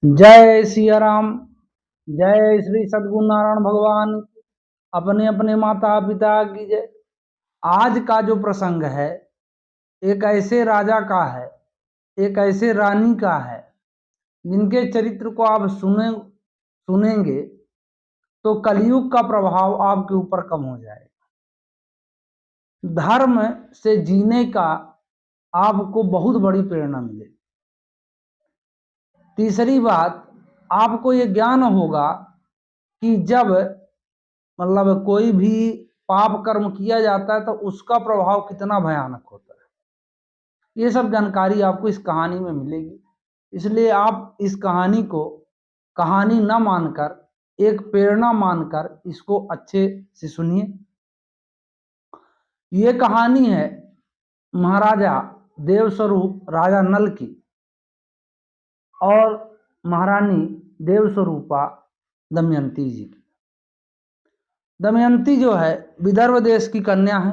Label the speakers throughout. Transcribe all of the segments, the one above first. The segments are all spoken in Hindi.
Speaker 1: जय सिया राम। जय श्री सद्गुरु नारायण भगवान। अपने अपने माता पिता की जय। आज का जो प्रसंग है एक ऐसे राजा का है, एक ऐसे रानी का है जिनके चरित्र को आप सुनेंगे तो कलयुग का प्रभाव आपके ऊपर कम हो जाएगा। धर्म से जीने का आपको बहुत बड़ी प्रेरणा मिलेगी। तीसरी बात, आपको ये ज्ञान होगा कि जब कोई भी पाप कर्म किया जाता है तो उसका प्रभाव कितना भयानक होता है। ये सब जानकारी आपको इस कहानी में मिलेगी। इसलिए आप इस कहानी को कहानी न मानकर एक प्रेरणा मानकर इसको अच्छे से सुनिए। ये कहानी है महाराजा देवस्वरूप राजा नल की और महारानी देवस्वरूपा दमयंती जी की। दमयंती जो है विदर्भ देश की कन्या है।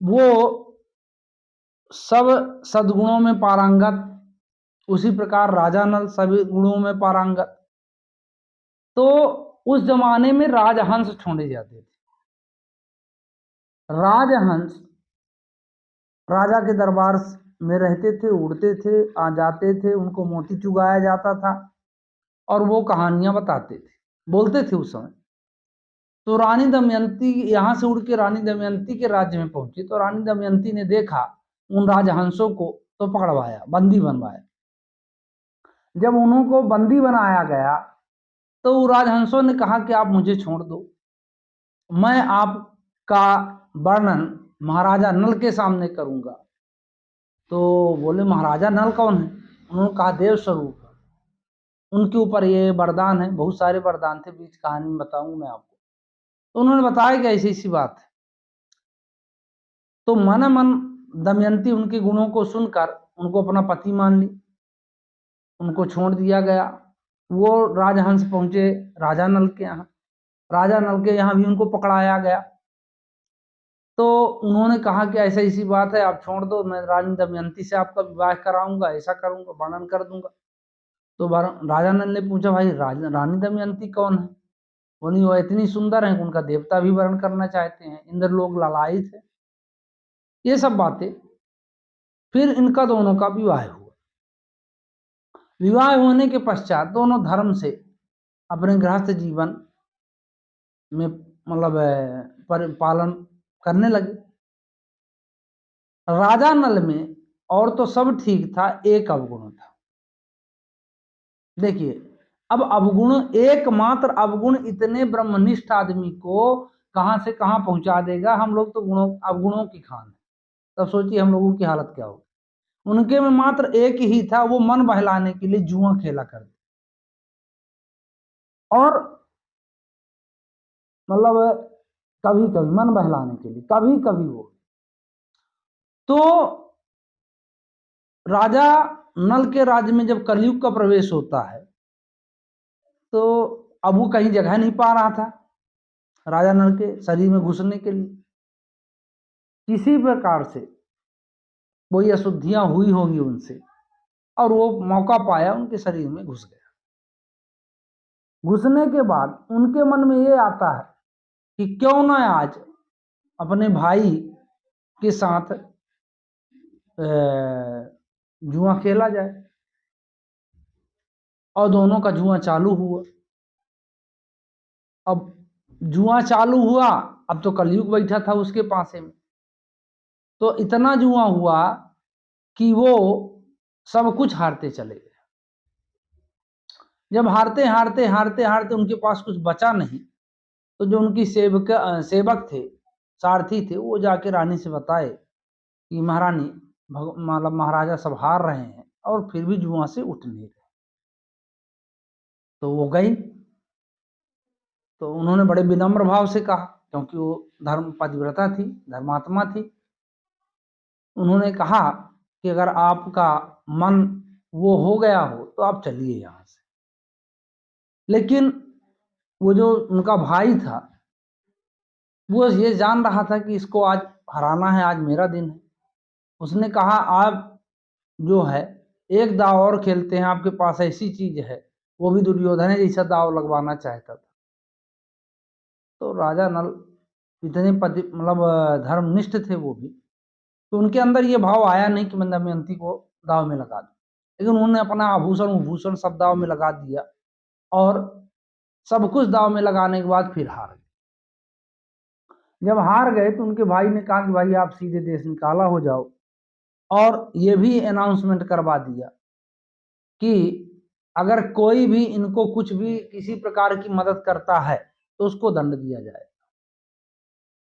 Speaker 1: वो सब सद्गुणों में पारंगत, उसी प्रकार राजा नल सभी गुणों में पारंगत। तो उस जमाने में राजहंस छोड़े जाते थे। राजहंस राजा के दरबार में रहते थे, उड़ते थे, आ जाते थे, उनको मोती चुगाया जाता था और वो कहानियां बताते थे, बोलते थे उस समय। तो रानी दमयंती यहाँ से उड़ के रानी दमयंती के राज्य में पहुंची तो रानी दमयंती ने देखा उन राजहंसों को तो पकड़वाया, बंदी बनवाया। जब उनको बंदी बनाया गया तो राजहंसों ने कहा कि आप मुझे छोड़ दो, मैं आपका वर्णन महाराजा नल के सामने करूंगा। तो बोले महाराजा नल कौन है? उन्होंने कहा देव स्वरूप। उनके ऊपर ये वरदान है, बहुत सारे वरदान थे, बीच कहानी में बताऊंगा मैं आपको। तो उन्होंने बताया कि ऐसी ऐसी बात है। तो मन मन दमयंती उनके गुणों को सुनकर उनको अपना पति मान ली, उनको छोड़ दिया गया। वो राजहंस पहुंचे राजा नल के यहाँ। राजा नल के यहाँ भी उनको पकड़ाया गया। तो उन्होंने कहा कि ऐसा ऐसी बात है, आप छोड़ दो, मैं रानी दमयंती से आपका विवाह कराऊंगा, ऐसा करूंगा, वर्णन कर दूंगा। तो राजा नल ने पूछा भाई रानी दमयंती कौन है? बोली वो इतनी सुंदर है उनका देवता भी वर्ण करना चाहते हैं, इंद्र लोग लालायित है। ये सब बातें। फिर इनका दोनों का विवाह हुआ। विवाह होने के पश्चात दोनों धर्म से अपने गृहस्थ जीवन में पालन करने लगे। राजा नल में और तो सब ठीक था, एक अवगुण था। देखिए, अब अवगुण, एकमात्र अवगुण इतने ब्रह्मनिष्ठ आदमी को कहां से कहां पहुंचा देगा। हम लोग तो अवगुणों की खान है। तब सोचिए हम लोगों की हालत क्या होगी। उनके में मात्र एक ही था, वो मन बहलाने के लिए जुआ खेला करते और कभी कभी मन बहलाने के लिए कभी कभी वो। तो राजा नल के राज्य में जब कलयुग का प्रवेश होता है तो अब वो कहीं जगह नहीं पा रहा था राजा नल के शरीर में घुसने के लिए। किसी प्रकार से वही अशुद्धियां हुई होंगी उनसे और वो मौका पाया, उनके शरीर में घुस गया। घुसने के बाद उनके मन में ये आता है कि क्यों ना आज अपने भाई के साथ जुआ खेला जाए। और दोनों का जुआ चालू हुआ। अब जुआ चालू हुआ, अब तो कलयुग बैठा था उसके पासे में। तो इतना जुआ हुआ कि वो सब कुछ हारते चले गए। जब हारते हारते हारते हारते उनके पास कुछ बचा नहीं तो जो उनकी सेवक थे, सारथी थे, वो जाके रानी से बताए कि महारानी महाराजा सब हार रहे हैं और फिर भी जुआ से उठ नहीं रहे। तो वो गई। तो उन्होंने बड़े विनम्र भाव से कहा, क्योंकि वो धर्म पतिव्रता थी, धर्मात्मा थी। उन्होंने कहा कि अगर आपका मन वो हो गया हो तो आप चलिए यहां से। लेकिन वो जो उनका भाई था वो ये जान रहा था कि इसको आज हराना है, आज मेरा दिन है। उसने कहा आप जो है एक दाव और खेलते हैं, आपके पास ऐसी चीज है। वो भी दुर्योधन है जैसा दाव लगवाना चाहता था। तो राजा नल इतने पति मतलब धर्मनिष्ठ थे वो भी, तो उनके अंदर ये भाव आया नहीं कि मैं दमयंती को दाव में लगा दूं, लेकिन उन्होंने अपना आभूषण उभूषण सब दाव में लगा दिया, और सब कुछ दाव में लगाने के बाद फिर हार गए। जब हार गए तो उनके भाई ने कहा कि भाई आप सीधे देश निकाला हो जाओ, और ये भी अनाउंसमेंट करवा दिया कि अगर कोई भी इनको कुछ भी किसी प्रकार की मदद करता है तो उसको दंड दिया जाए।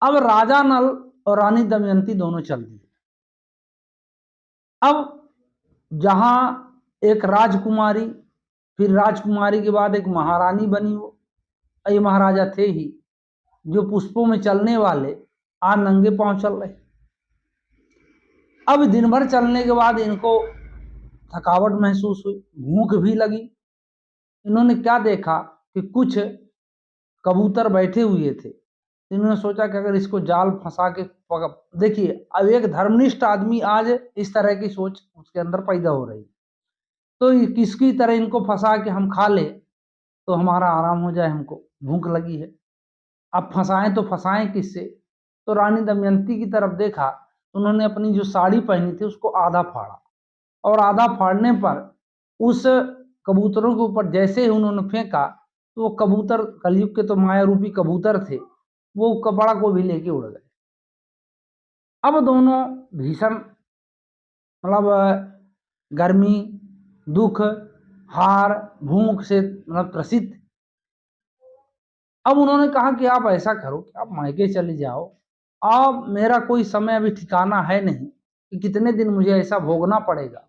Speaker 1: अब राजा नल और रानी दमयंती दोनों चल दिए। अब जहां एक राजकुमारी, फिर राजकुमारी के बाद एक महारानी बनी, वो ये महाराजा थे ही जो पुष्पों में चलने वाले आज नंगे पांव चल रहे। अब दिन भर चलने के बाद इनको थकावट महसूस हुई, भूख भी लगी। इन्होंने क्या देखा कि कुछ कबूतर बैठे हुए थे। इन्होंने सोचा कि अगर इसको जाल फंसा के देखिए, अब एक धर्मनिष्ठ आदमी आज इस तरह की सोच उसके अंदर पैदा हो रही, तो किसकी तरह इनको फंसा के हम खा ले तो हमारा आराम हो जाए, हमको भूख लगी है। अब फंसाएं तो फंसाएं किससे? तो रानी दमयंती की तरफ देखा, उन्होंने अपनी जो साड़ी पहनी थी उसको आधा फाड़ा, और आधा फाड़ने पर उस कबूतरों के ऊपर जैसे ही उन्होंने फेंका तो वो कबूतर, कलयुग के तो माया रूपी कबूतर थे, वो कपड़ा को भी लेके उड़ गए। अब दोनों भीषण मतलब गर्मी, दुख, हार, भूख से मतलब त्रसित। अब उन्होंने कहा कि आप ऐसा करो कि आप मायके चले जाओ, अब मेरा कोई समय अभी ठिकाना है नहीं कि कितने दिन मुझे ऐसा भोगना पड़ेगा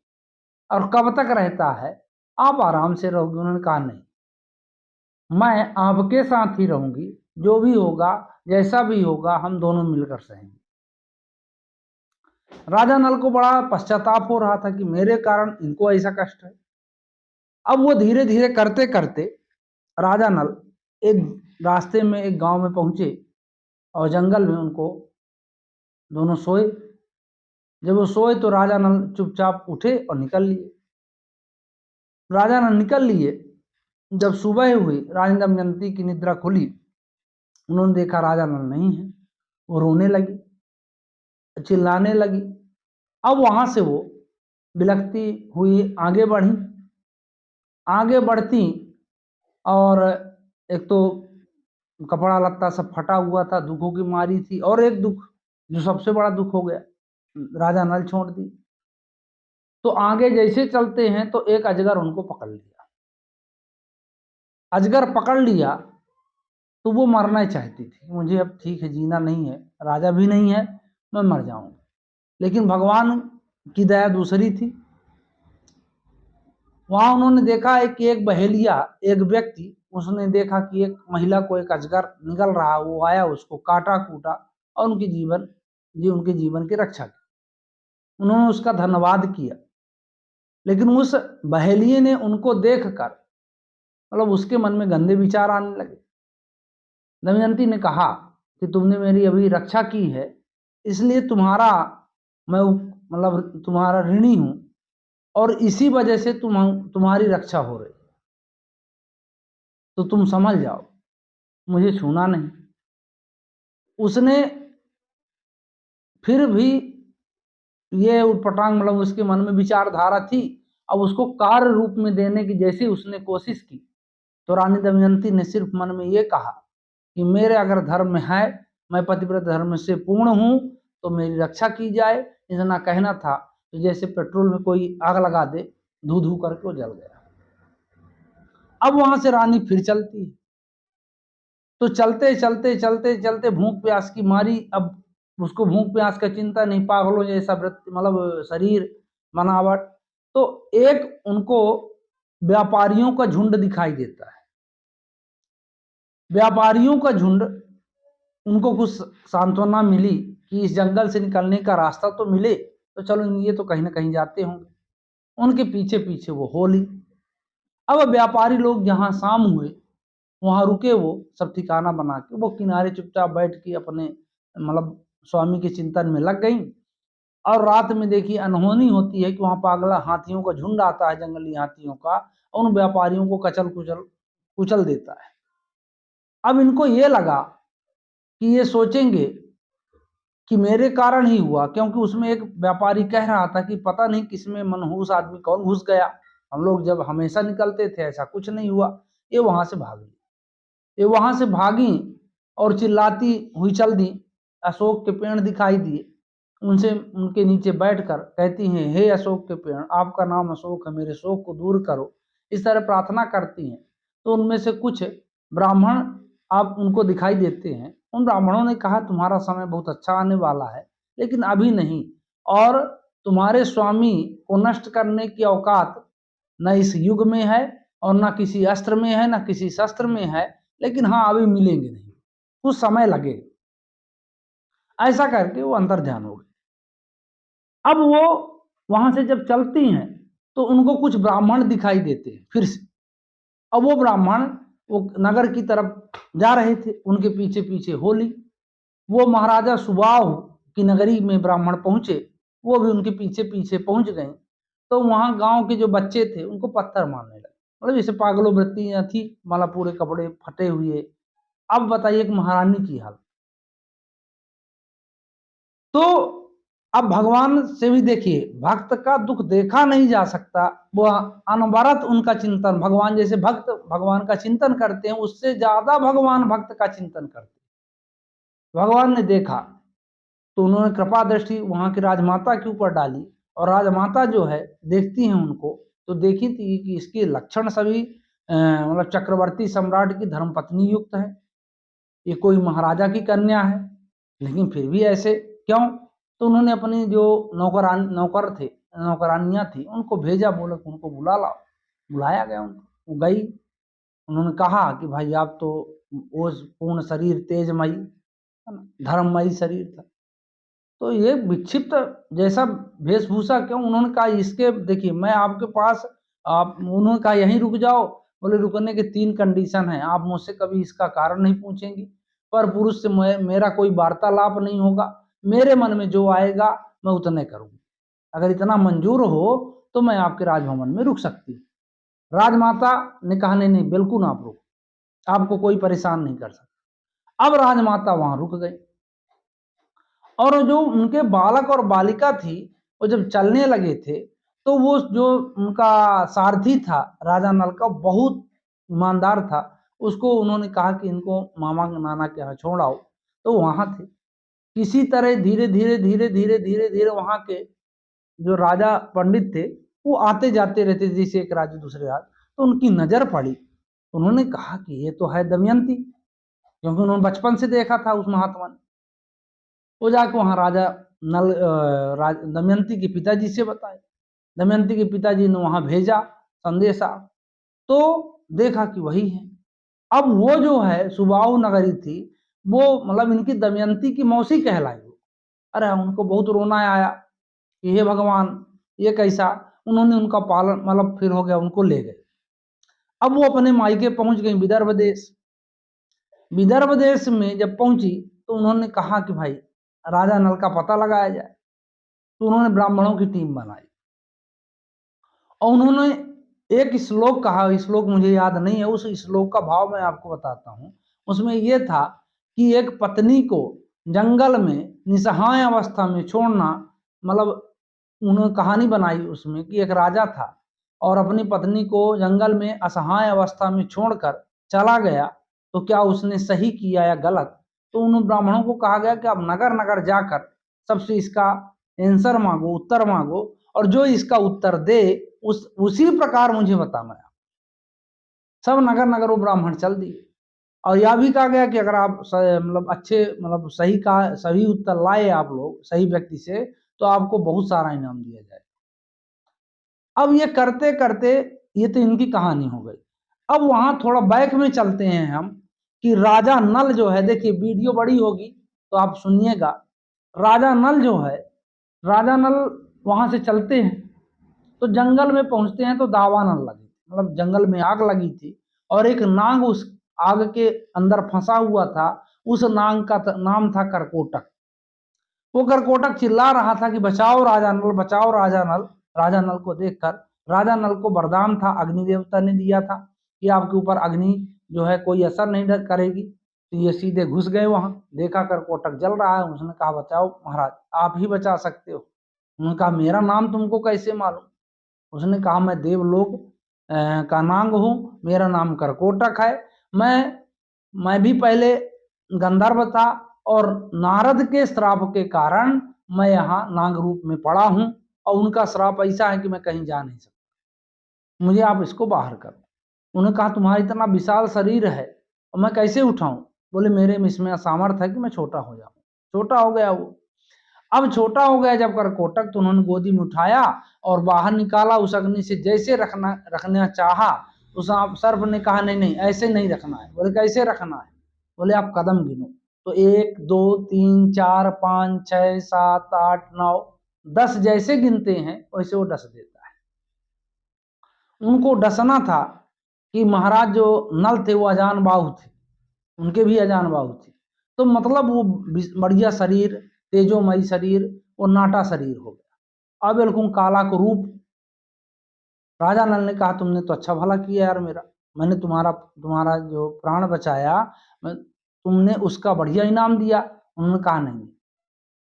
Speaker 1: और कब तक रहता है, आप आराम से रहोगे। उन्होंने कहा नहीं, मैं आपके साथ ही रहूंगी, जो भी होगा जैसा भी होगा हम दोनों मिलकर सहेंगे। राजा नल को बड़ा पश्चाताप हो रहा था कि मेरे कारण इनको ऐसा कष्ट है। अब वो धीरे धीरे करते करते राजा नल एक रास्ते में एक गांव में पहुंचे, और जंगल में उनको दोनों सोए। जब वो सोए तो राजा नल चुपचाप उठे और निकल लिए। राजा नल निकल लिए। जब सुबह हुई, रानी दमयंती की निद्रा खुली, उन्होंने देखा राजा नल नहीं है। वो रोने लगी, चिल्लाने लगी। अब वहां से वो बिलखती हुई आगे बढ़ी। आगे बढ़ती, और एक तो कपड़ा लत्ता सब फटा हुआ था, दुखों की मारी थी, और एक दुख जो सबसे बड़ा दुख हो गया, राजा नल छोड़ दी। तो आगे जैसे चलते हैं तो एक अजगर उनको पकड़ लिया। अजगर पकड़ लिया तो वो मरना चाहती थी, मुझे अब ठीक है, जीना नहीं है, राजा भी नहीं है, मैं मर जाऊंगा। लेकिन भगवान की दया दूसरी थी। वहां उन्होंने देखा है कि एक बहेलिया, एक व्यक्ति, उसने देखा कि एक महिला को एक अजगर निकल रहा, वो आया, उसको काटा कूटा और उनके जीवन की रक्षा की। उन्होंने उसका धन्यवाद किया। लेकिन उस बहेलिये ने उनको देखकर मतलब उसके मन में गंदे विचार आने लगे। दमयंती ने कहा कि तुमने मेरी अभी रक्षा की है, इसलिए मैं मतलब तुम्हारा ऋणी हूं, और इसी वजह से तुम्हारी रक्षा हो रही, तो तुम समझ जाओ, मुझे छूना नहीं। उसने फिर भी ये उटपटांग मतलब उसके मन में विचारधारा थी। अब उसको कार्य रूप में देने की जैसी उसने कोशिश की, तो रानी दमयंती ने सिर्फ मन में ये कहा कि मेरे अगर धर्म में है, मैं पतिव्रत धर्म से पूर्ण हूं, तो मेरी रक्षा की जाए। इतना कहना था तो जैसे पेट्रोल में कोई आग लगा दे, धू धू करके वो जल गया। अब वहां से रानी फिर चलती है, तो चलते चलते चलते चलते भूख प्यास की मारी। अब उसको भूख प्यास का चिंता नहीं, पागलों जैसा वृत्ति मतलब शरीर बनावट। तो एक उनको व्यापारियों का झुंड दिखाई देता है। व्यापारियों का झुंड, उनको कुछ सांत्वना मिली कि इस जंगल से निकलने का रास्ता तो मिले, तो चलो ये तो कहीं ना कहीं जाते होंगे। उनके पीछे पीछे वो होली। अब व्यापारी लोग जहां शाम हुए वहां रुके, वो सब ठिकाना बना के वो किनारे चुपचाप बैठ के अपने मतलब स्वामी के चिंतन में लग गई। और रात में देखिए अनहोनी होती है कि वहां पागला हाथियों का झुंड आता है, जंगली हाथियों का, और उन व्यापारियों को कचल कुचल कुचल देता है। अब इनको ये लगा कि ये सोचेंगे कि मेरे कारण ही हुआ, क्योंकि उसमें एक व्यापारी कह रहा था कि पता नहीं किसमें मनहूस आदमी कौन घुस गया, हम लोग जब हमेशा निकलते थे ऐसा कुछ नहीं हुआ। ये वहां से भागी, ये वहां से भागी और चिल्लाती हुई चल दी। अशोक के पेड़ दिखाई दिए, उनसे उनके नीचे बैठकर कहती हैं, हे अशोक के पेड़, आपका नाम अशोक है, मेरे शोक को दूर करो। इस तरह प्रार्थना करती हैं। तो उनमें से कुछ ब्राह्मण आप उनको दिखाई देते हैं। उन ब्राह्मणों ने कहा, तुम्हारा समय बहुत अच्छा आने वाला है, लेकिन अभी नहीं, और तुम्हारे स्वामी को नष्ट करने की औकात न इस युग में है, और न किसी अस्त्र में है, न किसी शस्त्र में है, लेकिन हाँ अभी मिलेंगे नहीं, कुछ समय लगेगा। ऐसा करके वो अंतर ध्यान हो गए। अब वो वहां से जब चलती हैं तो उनको कुछ ब्राह्मण दिखाई देते हैं फिर से। अब वो ब्राह्मण वो नगर की तरफ जा रहे थे, उनके पीछे पीछे होली। वो महाराजा सुबाहु की नगरी में ब्राह्मण पहुंचे, वो भी उनके पीछे पीछे पहुंच गए। तो वहां गांव के जो बच्चे थे उनको पत्थर मारने लगे, मतलब जैसे पागलों वृत्तियां थी, मतलब पूरे कपड़े फटे हुए। अब बताइए एक महारानी की हाल। तो अब भगवान से भी देखिए, भक्त का दुख देखा नहीं जा सकता, वो अनवरत उनका चिंतन, भगवान जैसे भक्त भगवान का चिंतन करते हैं, उससे ज्यादा भगवान भक्त का चिंतन करते हैं। भगवान ने देखा तो उन्होंने कृपा दृष्टि वहां की राजमाता के ऊपर डाली, और राजमाता जो है देखती हैं उनको, तो देखी थी कि इसके लक्षण सभी मतलब चक्रवर्ती सम्राट की धर्मपत्नी युक्त है, ये कोई महाराजा की कन्या है, लेकिन फिर भी ऐसे क्यों? तो उन्होंने अपनी जो नौकर थे, नौकरानियां थी, उनको भेजा, बोले उनको बुला लाओ। बुलाया गया उनको, वो गई। उन्होंने कहा कि भाई आप तो ओज पूर्ण शरीर, तेजमयी, है ना, धर्ममयी शरीर था, तो ये विक्षिप्त जैसा वेशभूषा क्यों? उन्होंने कहा इसके देखिए मैं आपके पास, आप, उन्होंने कहा यहीं रुक जाओ। बोले रुकने के 3 कंडीशन है, आप मुझसे कभी इसका कारण नहीं पूछेंगी, पर पुरुष से मेरा कोई वार्तालाप नहीं होगा, मेरे मन में जो आएगा मैं उतने करूंगी, अगर इतना मंजूर हो तो मैं आपके राजभवन में रुक सकती हूँ। राजमाता ने कहा नहीं नहीं बिल्कुल आप रुको, आपको कोई परेशान नहीं कर सकता। अब राजमाता वहां रुक गई, और जो उनके बालक और बालिका थी, वो जब चलने लगे थे, तो वो जो उनका सारथी था राजा नल का, बहुत ईमानदार था, उसको उन्होंने कहा कि इनको मामा नाना के यहाँ छोड़ आओ। तो वहां थे, किसी तरह धीरे धीरे धीरे धीरे धीरे धीरे वहां के जो राजा पंडित थे वो आते जाते रहते थे, जैसे एक राज्य दूसरे राज्य। तो उनकी नजर पड़ी, उन्होंने कहा कि ये तो है दमयंती, क्योंकि उन्होंने बचपन से देखा था उस महात्मा ने। वो जाके वहां राजा नल दमयंती के पिताजी से बताए। दमयंती के पिताजी ने वहां भेजा संदेशा, तो देखा कि वही है। अब वो जो है सुबाहु नगरी थी, वो मतलब इनकी दमयंती की मौसी कहलाई वो। अरे उनको बहुत रोना आया कि हे भगवान ये कैसा। उन्होंने उनका पालन मतलब फिर हो गया, उनको ले गए। अब वो अपने मायके पहुंच गई विदर्भ देश। विदर्भ देश में जब पहुंची तो उन्होंने कहा कि भाई राजा नल का पता लगाया जाए। तो उन्होंने ब्राह्मणों की टीम बनाई, और उन्होंने एक श्लोक कहा, श्लोक मुझे याद नहीं है, उस श्लोक का भाव मैं आपको बताता हूँ। उसमें यह था कि एक पत्नी को जंगल में निसहाय अवस्था में छोड़ना, मतलब उन्होंने कहानी बनाई उसमें कि एक राजा था और अपनी पत्नी को जंगल में असहाय अवस्था में छोड़कर चला गया, तो क्या उसने सही किया या गलत? तो उन ब्राह्मणों को कहा गया कि आप नगर नगर जाकर सबसे इसका आंसर मांगो, उत्तर मांगो, और जो इसका उत्तर दे उसी प्रकार मुझे बताना है। सब नगर नगर वो ब्राह्मण चल दिए, और यह भी कहा गया कि अगर आप मतलब अच्छे मतलब सही का सही उत्तर लाए आप लोग सही व्यक्ति से, तो आपको बहुत सारा इनाम दिया जाए। अब ये करते करते, ये तो इनकी कहानी हो गई। अब वहां थोड़ा बैक में चलते हैं हम, कि राजा नल जो है, देखिए वीडियो बड़ी होगी तो आप सुनिएगा। राजा नल जो है, राजा नल वहां से चलते हैं, तो जंगल में पहुंचते हैं तो दावानल लगी, मतलब जंगल में आग लगी थी, और एक नाग उस आग के अंदर फंसा हुआ था। उस नाग का नाम था करकोटक। वो करकोटक चिल्ला रहा था कि बचाओ राजा नल, बचाओ राजा नल। राजा नल को देखकर, राजा नल को वरदान था, अग्नि देवता ने दिया था कि आपके ऊपर अग्नि जो है कोई असर नहीं करेगी। तो ये सीधे घुस गए वहां, देखा करकोटक जल रहा है। उसने कहा बचाओ महाराज, आप ही बचा सकते हो। उन्होंने कहा मेरा नाम तुमको कैसे मालूम? उसने कहा मैं देवलोक का नांग हूँ, मेरा नाम करकोटक है। मैं भी पहले गंधर्व था और नारद के श्राप के कारण मैं यहाँ नाग रूप में पड़ा हूँ, और उनका श्राप ऐसा है कि मैं कहीं जा नहीं सकता, मुझे आप इसको बाहर करो। उन्होंने कहा तुम्हारा इतना विशाल शरीर है और मैं कैसे उठाऊं? बोले मेरे में इसमें सामर्थ्य है कि मैं छोटा हो जाऊं। छोटा हो गया वो। अब छोटा हो गया जब करकोटक, तो उन्होंने गोदी में उठाया और बाहर निकाला। उस अग्नि से जैसे रखना चाहा, उस सर्प ने कहा नहीं नहीं ऐसे नहीं रखना है। बोले कैसे रखना है? बोले आप कदम गिनो। तो 1 2 3 4 5 6 7 8 9 10 जैसे गिनते हैं वैसे वो डस देता है। उनको डसना था कि महाराज जो नल थे वो अजान बाहु थे, उनके भी अजान बाहु थे। तो मतलब वो बढ़िया शरीर, तेजोमयी शरीर, वो नाटा शरीर हो गया। अब बिल्कुल काला को रूप। राजा नल ने कहा तुमने तो अच्छा भला किया यार मेरा, मैंने तुम्हारा तुम्हारा जो प्राण बचाया, तुमने उसका बढ़िया इनाम दिया। उन्होंने कहा नहीं,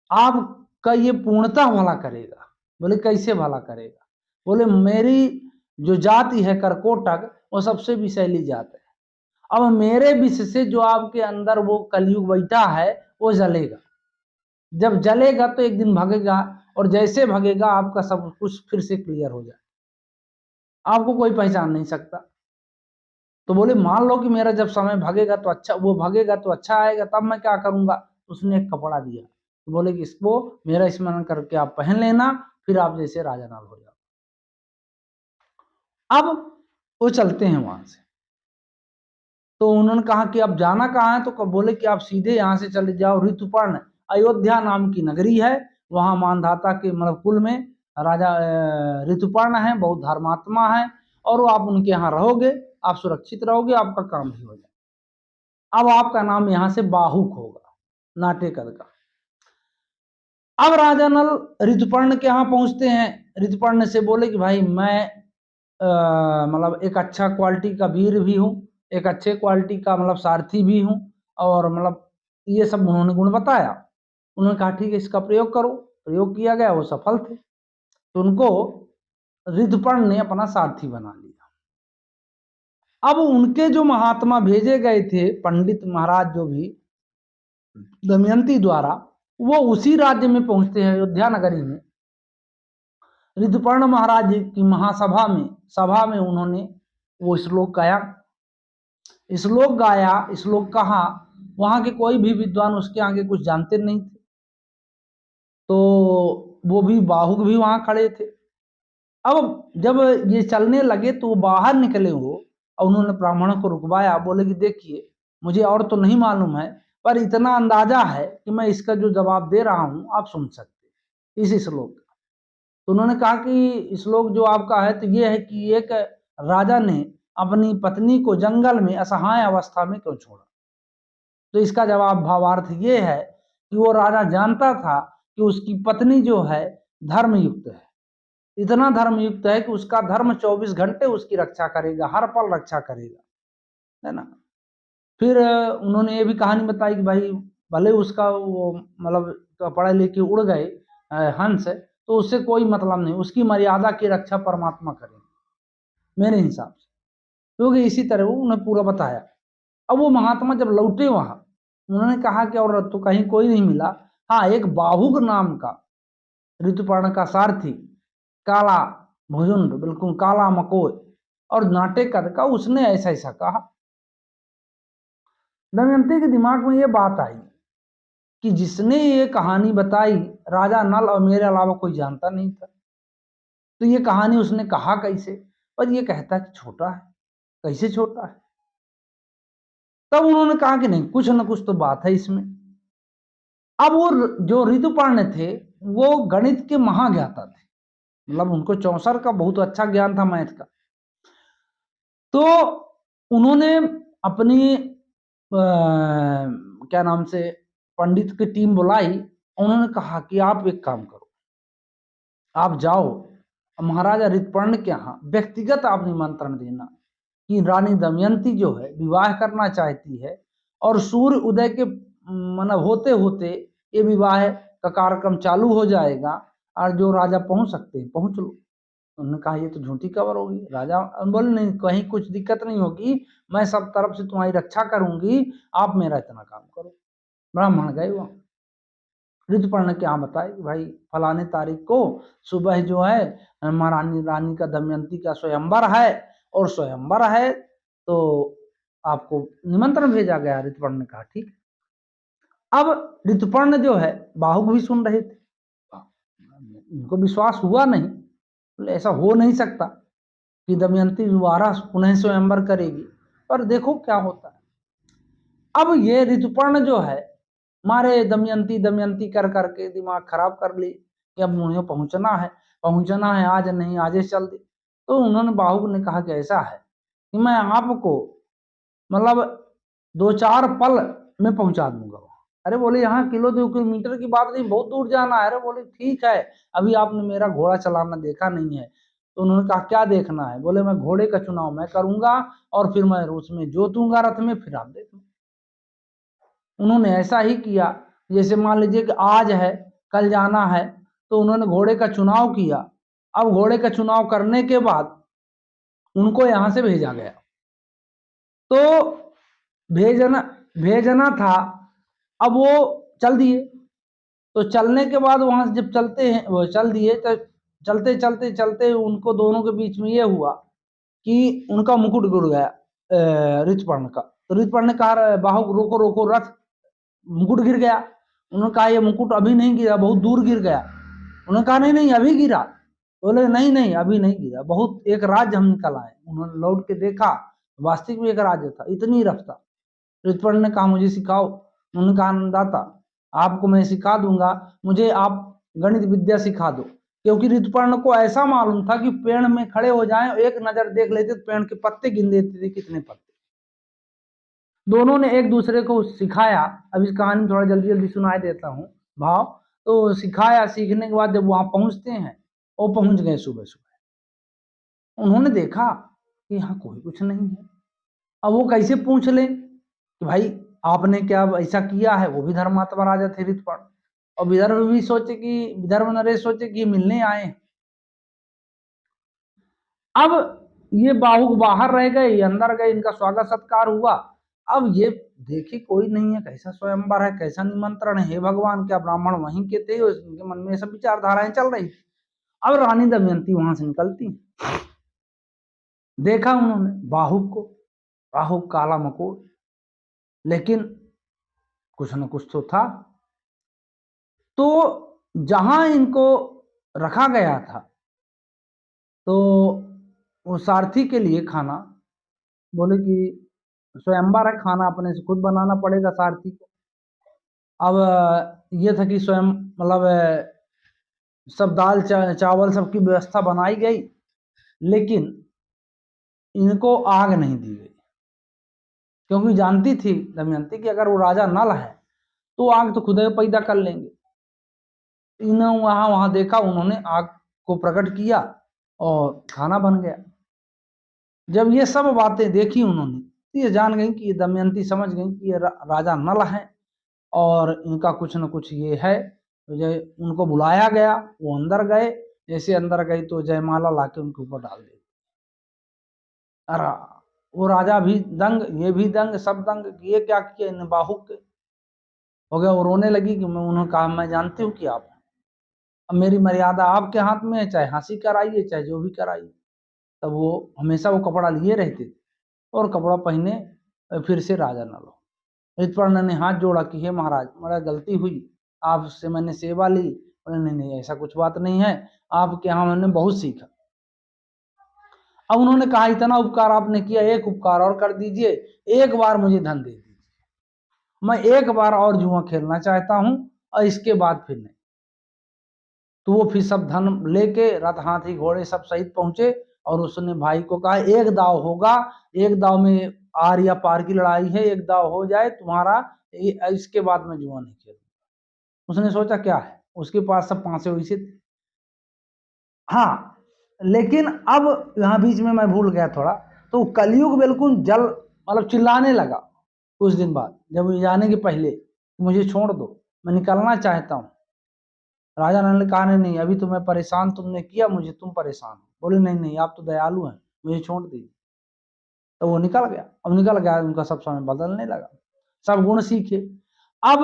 Speaker 1: आपका ये पूर्णतः भला करेगा। बोले कैसे भला करेगा? बोले मेरी जो जाति है करकोटक, वो सबसे विषैली जात है। अब मेरे विष से जो आपके अंदर वो कलयुग बैठा है वो जलेगा। जब जलेगा तो एक दिन भगेगा, और जैसे भगेगा आपका सब कुछ फिर से क्लियर हो जाए, आपको कोई पहचान नहीं सकता। तो बोले मान लो कि मेरा जब समय भगेगा तो अच्छा, वो भगेगा तो अच्छा आएगा, तब मैं क्या करूंगा? उसने एक कपड़ा दिया, तो बोले कि इसको मेरा स्मरण करके आप पहन लेना, फिर आप जैसे राजा नाल हो जाओ। अब वो चलते हैं वहां से। तो उन्होंने कहा कि अब जाना कहाँ है? तो बोले कि आप सीधे यहाँ से चले जाओ ऋतुपर्ण, अयोध्या नाम की नगरी है, वहां मानधाता के मतलब कुल में राजा ऋतुपर्ण है, बहुत धर्मात्मा है, और वो आप उनके यहाँ रहोगे, आप सुरक्षित रहोगे, आपका काम भी हो जाए। अब आपका नाम यहाँ से बाहुक होगा, नाटेकर का। अब राजा नल ऋतुपर्ण के यहाँ पहुंचते हैं। ऋतुपर्ण से बोले कि भाई मैं मतलब एक अच्छा क्वालिटी का वीर भी हूँ, एक अच्छे क्वालिटी का मतलब सारथी भी हूँ, और मतलब ये सब उन्होंने गुण बताया। उन्होंने कहा ठीक है इसका प्रयोग करो। प्रयोग किया गया, वो सफल थे, तो उनको ऋतुपर्ण ने अपना सारथी बना लिया। अब उनके जो महात्मा भेजे गए थे, पंडित महाराज जो भी दमयंती द्वारा, वो उसी राज्य में पहुंचते हैं, अयोध्या नगरी में। ऋतुपर्ण महाराज की महासभा में, सभा में उन्होंने वो श्लोक गाया। श्लोक गाया, श्लोक कहा। वहां के कोई भी विद्वान उसके आगे कुछ जानते नहीं थे, तो वो भी बाहुक भी वहां खड़े थे। अब जब ये चलने लगे तो वो बाहर निकले वो, और उन्होंने ब्राह्मणों को रुकवाया। बोले कि देखिए मुझे और तो नहीं मालूम है, पर इतना अंदाजा है कि मैं इसका जो जवाब दे रहा हूं आप सुन सकते इस श्लोक का। तो उन्होंने कहा कि श्लोक जो आपका है तो ये है कि एक राजा ने अपनी पत्नी को जंगल में असहाय अवस्था में क्यों छोड़ा? तो इसका जवाब भावार्थ ये है कि वो राजा जानता था कि उसकी पत्नी जो है धर्मयुक्त है, इतना धर्मयुक्त है कि उसका धर्म 24 घंटे उसकी रक्षा करेगा, हर पल रक्षा करेगा, है ना। फिर उन्होंने ये भी कहानी बताई कि भाई भले उसका वो मतलब पढ़े लिखे उड़ गए हंस, तो उससे कोई मतलब नहीं, उसकी मर्यादा की रक्षा परमात्मा करेंगे मेरे हिसाब से। क्योंकि इसी तरह वो उन्हें पूरा बताया। अब वो महात्मा जब लौटे वहां, उन्होंने कहा कि और तो कहीं कोई नहीं मिला। हाँ, एक बाहुक नाम का ऋतुपर्ण का सारथी, काला भुजुंड, बिल्कुल काला मकोय और नाटे कद का, उसने ऐसा ऐसा कहा। दमयंती के दिमाग में ये बात आई कि जिसने ये कहानी बताई राजा नल और मेरे अलावा कोई जानता नहीं था, तो ये कहानी उसने कहा कैसे? और ये कहता कि छोटा है, कैसे छोटा है? तब उन्होंने कहा कि नहीं, कुछ ना कुछ तो बात है इसमें। अब वो जो ऋतुपर्ण थे, वो गणित के महाज्ञाता थे, मतलब उनको चौसर का बहुत अच्छा ज्ञान था, मैथ का। तो उन्होंने अपनी क्या नाम से पंडित की टीम बुलाई, उन्होंने कहा कि आप एक काम करो, आप जाओ महाराजा ऋतुपर्ण के यहाँ व्यक्तिगत आप निमंत्रण देना कि रानी दमयंती जो है विवाह करना चाहती है, और सूर्य उदय के मतलब होते होते ये विवाह का कार्यक्रम चालू हो जाएगा, और जो राजा पहुंच सकते हैं पहुंच लो। उन्होंने कहा ये तो झूठी खबर होगी। राजा बोले नहीं, कहीं कुछ दिक्कत नहीं होगी, मैं सब तरफ से तुम्हारी रक्षा करूंगी, आप मेरा इतना काम करो। ब्राह्मण गए वहां, ऋतुपर्ण क्या बताए कि भाई फलाने तारीख को सुबह जो है महारानी रानी का दमयंती का स्वयंवर है, और स्वयंवर है तो आपको निमंत्रण भेजा गया। ऋतुपर्ण ने कहा ठीक। अब ऋतुपर्ण जो है बाहुक भी सुन रहे थे, उनको विश्वास हुआ नहीं, बोले ऐसा हो नहीं सकता कि दमयंती दोबारा पुनः स्वयंवर करेगी, पर देखो क्या होता है। अब ये ऋतुपर्ण जो है मारे दमयंती दमयंती कर करके दिमाग खराब कर ली कि अब मुझे पहुंचना है आज नहीं आज चल दे। तो उन्होंने बाहुक ने कहा कि ऐसा है कि मैं आपको मतलब 2-4 पल में पहुंचा दूंगा। अरे बोले यहाँ 1-2 किलोमीटर की बात नहीं, बहुत दूर जाना है। अरे बोले ठीक है, अभी आपने मेरा घोड़ा चलाना देखा नहीं है। तो उन्होंने कहा क्या देखना है? बोले मैं घोड़े का चुनाव मैं करूंगा, और फिर मैं उसमें जोतूंगा रथ में, फिर आप देखना। उन्होंने ऐसा ही किया। जैसे मान लीजिए कि आज है, कल जाना है, तो उन्होंने घोड़े का चुनाव किया। अब घोड़े का चुनाव करने के बाद उनको यहां से भेजा गया। तो भेजना भेजना था, अब वो चल दिए। तो चलने के बाद वहां से जब चलते हैं वो चल दिए, तो चलते चलते चलते उनको दोनों के बीच में ये हुआ कि उनका मुकुट गिर गया ऋतुपर्ण का। तो ऋतुपर्ण ने कहा बाहुक रोको रोको रथ, मुकुट गिर गया। उन्होंने कहा ये मुकुट अभी नहीं गिरा, बहुत दूर गिर गया। उन्होंने कहा नहीं नहीं अभी गिरा। बोले नहीं नहीं अभी नहीं गिरा, बहुत एक राज्य हम निकल आए। उन्होंने लौट के देखा, वास्तविक में एक राज्य था, इतनी रफ्तार। ऋतुपर्ण ने कहा मुझे सिखाओ। उन्होंने कहा अन्नदाता आपको मैं सिखा दूंगा, मुझे आप गणित विद्या सिखा दो। क्योंकि ऋतुपर्ण को ऐसा मालूम था कि पेड़ में खड़े हो जाएं, एक नजर देख लेते तो पेड़ के पत्ते गिन लेते थे कितने पत्ते। दोनों ने एक दूसरे को सिखाया। अब इस कहानी थोड़ा जल्दी जल्दी सुनाई देता हूँ भाव। तो सिखाया, सीखने के बाद जब वहां पहुंचते हैं, वो पहुंच गए सुबह सुबह। उन्होंने देखा कि यहाँ कोई कुछ नहीं है। अब वो कैसे पूछ ले कि भाई आपने क्या ऐसा किया है? वो भी धर्मात्मा राजा थे ऋतुपर्ण, और विदर्भ भी सोचे कि विदर्भ नरेश सोचे कि मिलने आए। अब ये बाहुक बाहर रह गए, ये अंदर गए, इनका स्वागत सत्कार हुआ। अब ये देखी कोई नहीं है, कैसा स्वयंवर है, कैसा निमंत्रण है, हे भगवान क्या ब्राह्मण वहीं के थे? उनके मन में सब विचारधाराएं चल रही थी। अब रानी दमयंती वहां से निकलती, देखा उन्होंने बाहुक को, बाहुक काला मकोट, लेकिन कुछ न कुछ तो था। तो जहां इनको रखा गया था, तो वो सारथी के लिए खाना, बोले कि स्वयंवर है, खाना अपने से खुद बनाना पड़ेगा सारथी को। अब ये था कि स्वयं मतलब सब दाल चावल सबकी व्यवस्था बनाई गई, लेकिन इनको आग नहीं दी गई, क्योंकि जानती थी दमयंती कि अगर वो राजा नल है तो आग तो खुद ही पैदा कर लेंगे। इन्होंने वहां देखा, उन्होंने आग को प्रकट किया और खाना बन गया। जब ये सब बातें देखी उन्होंने, तो ये जान गई कि ये दमयंती समझ गई कि ये राजा नल है और इनका कुछ न कुछ ये है। तो जय उनको बुलाया गया, वो अंदर गए। जैसे अंदर गई तो जयमाला लाके उनके ऊपर डाल दी। अरे वो राजा भी दंग, ये भी दंग, सब दंग, ये क्या किया इन बाहुक के। हो गया, वो रोने लगी कि मैं, उन्होंने कहा मैं जानती हूँ कि आप, अब मेरी मर्यादा आपके हाथ में है, चाहे हंसी कराइए चाहे जो भी कराइए। तब वो हमेशा वो कपड़ा लिए रहते थे और कपड़ा पहने फिर से राजा न लो। ऋतुपर्ण ने हाथ जोड़ा कि हे महाराज, मेरा गलती हुई, आपसे मैंने सेवा ली। बोले नहीं नहीं ऐसा कुछ बात नहीं है, आपके यहाँ मैंने बहुत सीखा। अब उन्होंने कहा इतना उपकार आपने किया, एक उपकार और कर दीजिए, एक बार मुझे धन दे दीजिए, मैं एक बार और जुआ खेलना चाहता हूं, और इसके बाद फिर नहीं। तो वो फिर सब धन लेके रथ हाथी घोड़े सब सहित पहुंचे, और उसने भाई को कहा एक दाव होगा, एक दाव में आर या पार की लड़ाई है, एक दाव हो जाए तुम्हारा, इसके बाद मैं जुआ नहीं खेलूंगा। उसने सोचा क्या है, उसके पास सब पांसे वैसे थे। हाँ, लेकिन अब यहाँ बीच में मैं भूल गया थोड़ा, तो कलयुग बिल्कुल जल मतलब चिल्लाने लगा कुछ दिन बाद, जब जाने के पहले, मुझे छोड़ दो, मैं निकलना चाहता हूँ। राजा नल ने कहा नहीं, अभी तो मैं परेशान तुमने किया मुझे, तुम परेशान हो। बोले नहीं नहीं, आप तो दयालु हैं, मुझे छोड़ दीजिए। तो वो निकल गया। अब निकल गया, उनका सब समय बदलने लगा, सब गुण सीखे। अब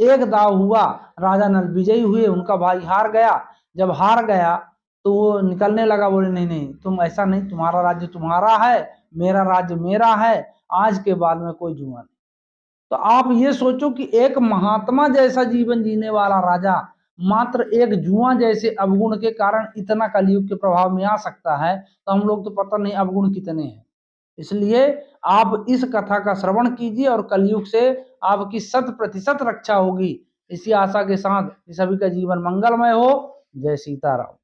Speaker 1: एक दाव हुआ, राजा नल विजयी हुए, उनका भाई हार गया। जब हार गया तो वो निकलने लगा, बोले नहीं नहीं, तुम ऐसा नहीं, तुम्हारा राज्य तुम्हारा है, मेरा राज्य मेरा है, आज के बाद में कोई जुआ नहीं। तो आप ये सोचो कि एक महात्मा जैसा जीवन जीने वाला राजा मात्र एक जुआ जैसे अवगुण के कारण इतना कलयुग के प्रभाव में आ सकता है, तो हम लोग तो पता नहीं अवगुण कितने हैं। इसलिए आप इस कथा का श्रवण कीजिए और कलयुग से आपकी 100% रक्षा होगी। इसी आशा के साथ सभी का जीवन मंगलमय हो। जय सीताराम।